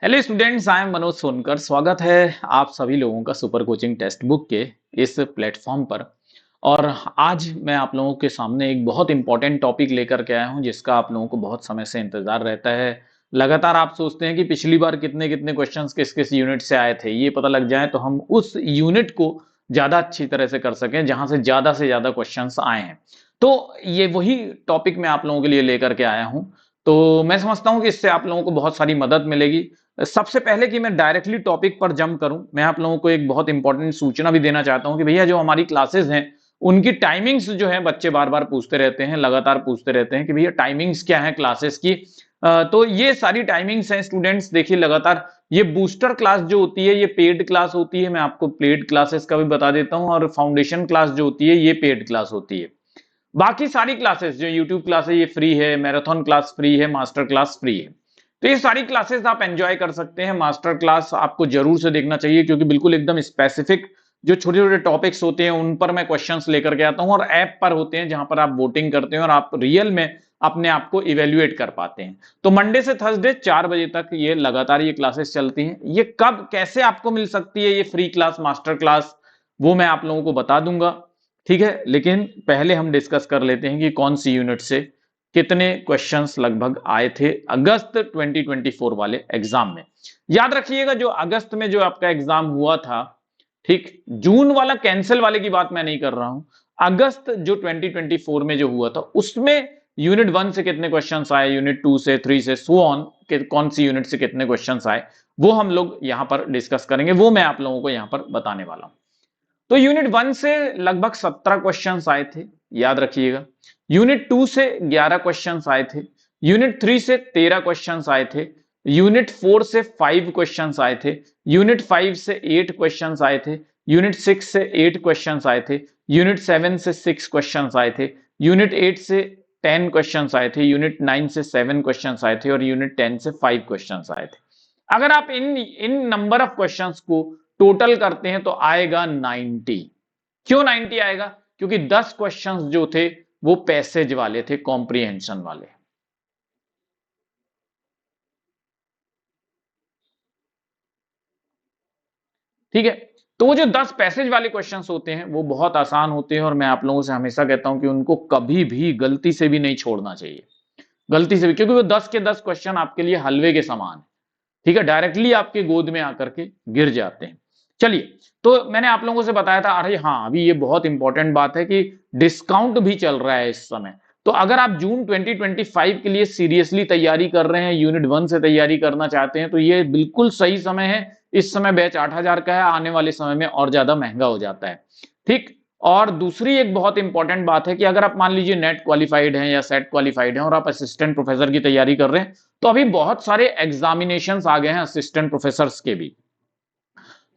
Hello students, I am Manoj Sonkar. स्वागत है आप सभी लोगों का सुपर कोचिंग टेक्स्ट बुक के इस प्लेटफॉर्म पर। और आज मैं आप लोगों के सामने एक बहुत इंपॉर्टेंट टॉपिक लेकर के आया हूं जिसका आप लोगों को बहुत समय से इंतजार रहता है। लगातार आप सोचते हैं कि पिछली बार कितने कितने क्वेश्चंस किस किस यूनिट से आए थे, ये पता लग जाए तो हम उस यूनिट को ज़्यादा अच्छी तरह से कर सकें जहां से ज़्यादा क्वेश्चंस आए हैं। तो ये वही टॉपिक मैं आप लोगों के लिए लेकर के आया हूँ। तो मैं समझता हूँ कि इससे आप लोगों को बहुत सारी मदद मिलेगी। सबसे पहले कि मैं डायरेक्टली टॉपिक पर जंप करूं, मैं आप लोगों को एक बहुत इंपॉर्टेंट सूचना भी देना चाहता हूं कि भैया जो हमारी क्लासेस हैं उनकी टाइमिंग्स जो है, बच्चे बार बार पूछते रहते हैं, लगातार पूछते रहते हैं कि भैया टाइमिंग्स क्या है क्लासेस की। तो ये सारी टाइमिंग्स हैं स्टूडेंट्स, देखिए लगातार। ये बूस्टर क्लास जो होती है ये पेड क्लास होती है, मैं आपको पेड क्लासेस का भी बता देता हूं। और फाउंडेशन क्लास जो होती है ये पेड क्लास होती है। बाकी सारी क्लासेस जो यूट्यूब क्लास है ये फ्री है, मैराथन क्लास फ्री है, मास्टर क्लास फ्री है। तो ये सारी क्लासेस आप एंजॉय कर सकते हैं। मास्टर क्लास आपको जरूर से देखना चाहिए क्योंकि बिल्कुल एकदम स्पेसिफिक जो छोटे छोटे टॉपिक्स होते हैं उन पर मैं क्वेश्चंस लेकर के आता हूं, और ऐप पर होते हैं जहां पर आप वोटिंग करते हैं और आप रियल में अपने आप को इवेल्युएट कर पाते हैं। तो मंडे से थर्सडे 4 बजे तक ये लगातार ये क्लासेस चलती हैं। ये कब कैसे आपको मिल सकती है ये फ्री क्लास, मास्टर क्लास, वो मैं आप लोगों को बता दूंगा। ठीक है, लेकिन पहले हम डिस्कस कर लेते हैं कि कौन सी यूनिट से कितने क्वेश्चंस लगभग आए थे अगस्त 2024 वाले एग्जाम में। याद रखिएगा जो अगस्त में जो आपका एग्जाम हुआ था, ठीक, जून वाला कैंसिल वाले की बात मैं नहीं कर रहा हूं। अगस्त जो 2024 में जो हुआ था उसमें यूनिट 1 से कितने क्वेश्चंस आए, यूनिट 2 से, 3 से, सो ऑन कि कौन सी यूनिट से कितने क्वेश्चंस आए, वो हम लोग यहां पर डिस्कस करेंगे। वो मैं आप लोगों को यहां पर बताने वाला हूं। तो यूनिट 1 से लगभग 17 क्वेश्चंस आए थे, याद रखिएगा। यूनिट 2 से 11 क्वेश्चंस आए थे। यूनिट 3 से 13 क्वेश्चंस आए थे। यूनिट 4 से 5 क्वेश्चंस आए थे। यूनिट 5 से 8 क्वेश्चंस आए थे। यूनिट 6 से 8 क्वेश्चंस आए थे। यूनिट 7 से 6 क्वेश्चंस आए थे। यूनिट 8 से 10 क्वेश्चंस आए थे। यूनिट 9 से 7 क्वेश्चंस आए थे और यूनिट 10 से 5 क्वेश्चंस आए थे। अगर आप इन नंबर ऑफ क्वेश्चंस को टोटल करते हैं तो आएगा 90। क्यों 90 आएगा? क्योंकि 10 क्वेश्चंस जो थे वो पैसेज वाले थे, कॉम्प्रिहेंशन वाले। ठीक है, तो वो जो 10 पैसेज वाले क्वेश्चंस होते हैं वो बहुत आसान होते हैं और मैं आप लोगों से हमेशा कहता हूं कि उनको कभी भी गलती से भी नहीं छोड़ना चाहिए, गलती से भी, क्योंकि वो 10 के 10 क्वेश्चन आपके लिए हलवे के समान है। ठीक है, डायरेक्टली आपके गोद में आकर के गिर जाते हैं। चलिए, तो मैंने आप लोगों से बताया था, अरे हाँ, अभी ये बहुत इंपॉर्टेंट बात है कि डिस्काउंट भी चल रहा है इस समय। तो अगर आप जून 2025 के लिए सीरियसली तैयारी कर रहे हैं, यूनिट 1 से तैयारी करना चाहते हैं, तो ये बिल्कुल सही समय है। इस समय बैच 8,000 का है, आने वाले समय में और ज्यादा महंगा हो जाता है। ठीक। और दूसरी एक बहुत इंपॉर्टेंट बात है कि अगर आप मान लीजिए नेट क्वालिफाइड हैं या सेट क्वालिफाइड हैं और आप असिस्टेंट प्रोफेसर की तैयारी कर रहे हैं, तो अभी बहुत सारे एग्जामिनेशंस आ गए हैं असिस्टेंट प्रोफेसर्स के भी।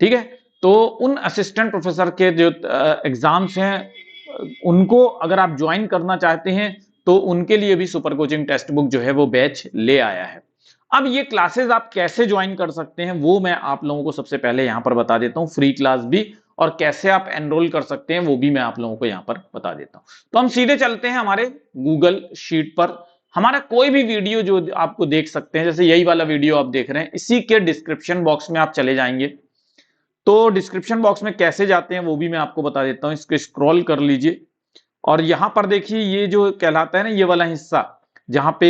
ठीक है, तो उन असिस्टेंट प्रोफेसर के जो एग्जाम्स हैं उनको अगर आप ज्वाइन करना चाहते हैं तो उनके लिए भी सुपर कोचिंग टेक्स्ट बुक जो है वो बैच ले आया है। अब ये क्लासेस आप कैसे ज्वाइन कर सकते हैं वो मैं आप लोगों को सबसे पहले यहां पर बता देता हूं, फ्री क्लास भी, और कैसे आप एनरोल कर सकते हैं वो भी मैं आप लोगों को यहां पर बता देता हूं। तो हम सीधे चलते हैं हमारे गूगल शीट पर। हमारा कोई भी वीडियो जो आपको देख सकते हैं, जैसे यही वाला वीडियो आप देख रहे हैं, इसी के डिस्क्रिप्शन बॉक्स में आप चले जाएंगे। तो डिस्क्रिप्शन बॉक्स में कैसे जाते हैं वो भी मैं आपको बता देता हूं, इसको स्क्रॉल कर लीजिए और यहां पर देखिए ये जो कहलाता है ना, ये वाला हिस्सा जहां पे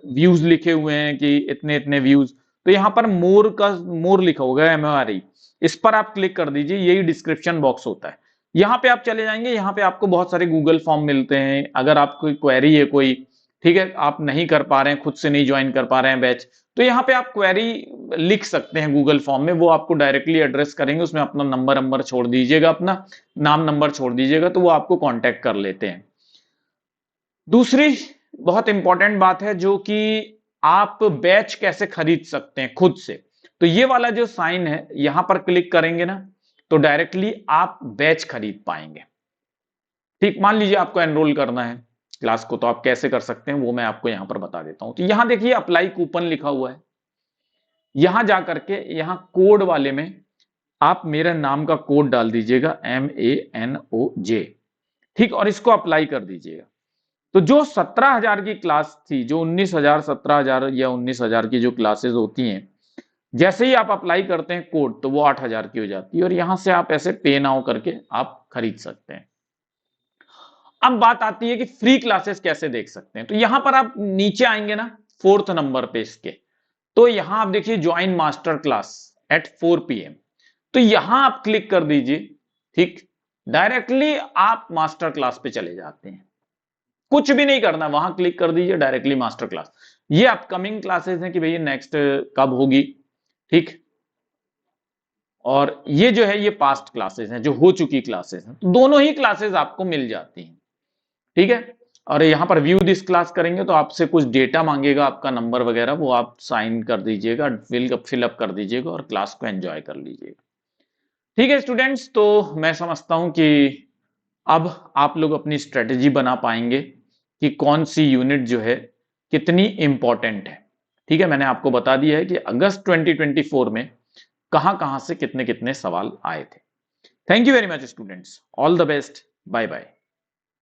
व्यूज लिखे हुए हैं कि इतने इतने व्यूज, तो यहां पर मोर का मोर लिखा होगा, MRI, इस पर आप क्लिक कर दीजिए। यही डिस्क्रिप्शन बॉक्स होता है। यहाँ पे आप चले जाएंगे, यहाँ पे आपको बहुत सारे गूगल फॉर्म मिलते हैं। अगर आपको क्वेरी है कोई, ठीक है, आप नहीं कर पा रहे हैं, खुद से नहीं ज्वाइन कर पा रहे हैं बैच, तो यहाँ पे आप क्वेरी लिख सकते हैं गूगल फॉर्म में, वो आपको डायरेक्टली एड्रेस करेंगे। उसमें अपना नंबर छोड़ दीजिएगा, अपना नाम नंबर छोड़ दीजिएगा, तो वो आपको कांटेक्ट कर लेते हैं। दूसरी बहुत इंपॉर्टेंट बात है जो कि आप बैच कैसे खरीद सकते हैं खुद से। तो ये वाला जो साइन है यहां पर क्लिक करेंगे ना, तो डायरेक्टली आप बैच खरीद पाएंगे। ठीक, मान लीजिए आपको एनरोल करना है क्लास को, तो आप कैसे कर सकते हैं वो मैं आपको यहां पर बता देता हूं। तो यहां देखिए अप्लाई कूपन लिखा हुआ है, यहां जाकर के यहां कोड वाले में आप मेरे नाम का कोड डाल दीजिएगा, MANOJ। ठीक, और इसको अप्लाई कर दीजिएगा। तो जो 17,000 की क्लास थी, जो 19,000, 17,000 या 19,000 की जो क्लासेस होती हैं, जैसे ही आप अप्लाई करते हैं कोड तो वो 8,000 की हो जाती है और यहां से आप ऐसे पे नाउ करके आप खरीद सकते हैं। अब बात आती है कि फ्री क्लासेस कैसे देख सकते हैं। तो यहां पर आप नीचे आएंगे ना 4th नंबर पे इसके, तो यहां आप देखिए join master class at 4 PM। तो यहां आप क्लिक कर दीजिए, ठीक, डायरेक्टली आप मास्टर क्लास पे चले जाते हैं, कुछ भी नहीं करना, वहां क्लिक कर दीजिए डायरेक्टली मास्टर क्लास। ये अपकमिंग क्लासेस हैं कि भैया नेक्स्ट कब होगी, ठीक। और ये जो है ये पास्ट क्लासेस हैं, जो हो चुकी क्लासेस हैं, तो दोनों ही क्लासेस आपको मिल जाती हैं, ठीक है। और यहां पर व्यू दिस क्लास करेंगे तो आपसे कुछ डेटा मांगेगा, आपका नंबर वगैरह, वो आप साइन कर दीजिएगा, फिल अप कर दीजिएगा और क्लास को एंजॉय कर लीजिएगा। ठीक है स्टूडेंट्स, तो मैं समझता हूं कि अब आप लोग अपनी स्ट्रेटेजी बना पाएंगे कि कौन सी यूनिट जो है कितनी इंपॉर्टेंट है। ठीक है, मैंने आपको बता दिया है कि अगस्त 2024 में कहां कहां से कितने कितने सवाल आए थे। Thank you very much students, all the best, bye bye.